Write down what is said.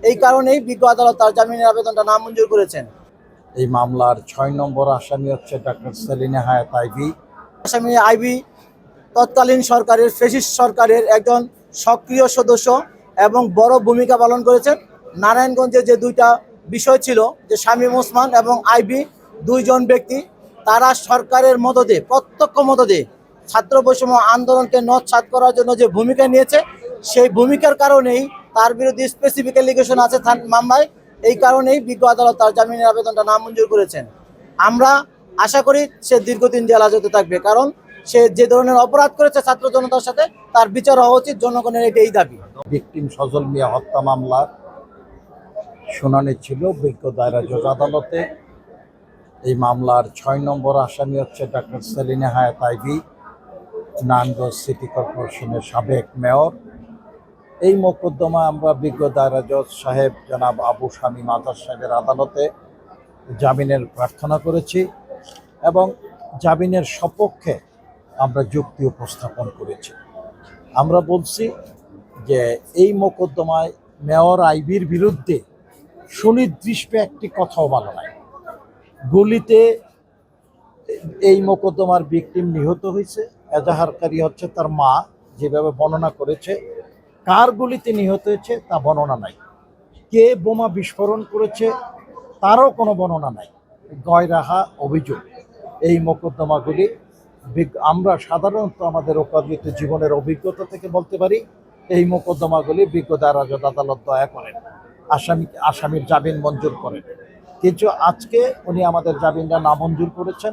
এই কারণেই বিজ্ঞ আদালত তার জামিনের আবেদনটা নামঞ্জুর করেছেন। এই মামলার ৬ নম্বর আসামি হচ্ছে ডক্টর সেলিনা হায়াত আইভি। আসামি আইভি তৎকালীন সরকারের ফ্যাসিস্ট সরকারের একজন সক্রিয় সদস্য এবং বড় ভূমিকা পালন করেছেন। নারায়ণগঞ্জে যে দুইটা বিষয় ছিল, যে শামীম ওসমান এবং আইভি, দুইজন ব্যক্তি, তারা সরকারের মদদে, প্রত্যক্ষ মদদে ছাত্র বৈষম্য আন্দোলনকে নৎসাৎ করার জন্য যে ভূমিকা নিয়েছে, সেই ভূমিকার কারণেই তার বিরুদ্ধে স্পেসিফিক এলিগেশন আছে মামলায়। এই কারণেই বিজ্ঞ আদালত তার জামিনের আবেদনটা নামঞ্জুর করেছেন। আমরা আশা করি সে দীর্ঘদিন জেল হাজতে থাকবে, কারণ সে যে ধরনের অপরাধ করেছে ছাত্র জনতার সাথে, তার বিচার হওয়া উচিত। জনগণের এটাই দাবি। ভিকটিম সজল মিয়া হত্যা মামলার শুনানি ছিল বিজ্ঞ দায়রা জজ আদালতে। এই মামলার ৬ নম্বর আসামি হচ্ছে ডক্টর সেলিনা হায়াত আইভি, নারায়ণগঞ্জ সিটি কর্পোরেশনের সাবেক মেয়র। এই মোকদ্দমা আমরা বিজ্ঞ দায়রা জজ সাহেব জনাব আবু শামীম আজাদ সাহেবের আদালতে জামিনের প্রার্থনা করেছি এবং জামিনের সপক্ষে আমরা যুক্তি উপস্থাপন করেছি। আমরা বলছি যে এই মোকদ্দমায় মেয়র আইভির বিরুদ্ধে সুনির্দিষ্ট একটি কথাও বলা নাই। গুলিতে এই মোকদ্দমার ভিকটিম নিহত হয়েছে, এজাহারকারী হচ্ছে তার মা, যেভাবে বর্ণনা করেছে। কার গুলিতে নিহত হয়েছে তা বর্ণনা নাই। কে বোমা বিস্ফোরণ করেছে তারও কোনো বর্ণনা নাই। গয়রাহা অভিযোগ এই মোকদ্দমাগুলি। আমরা সাধারণত আমাদের ওকালতি জীবনের অভিজ্ঞতা থেকে বলতে পারি, এই মোকদ্দমাগুলি বিজ্ঞ দায়রা জজ আদালত দয়া করেন, আসামির জামিন মঞ্জুর করেন। কিন্তু আজকে উনি আমাদের জামিনটা নামঞ্জুর করেছেন।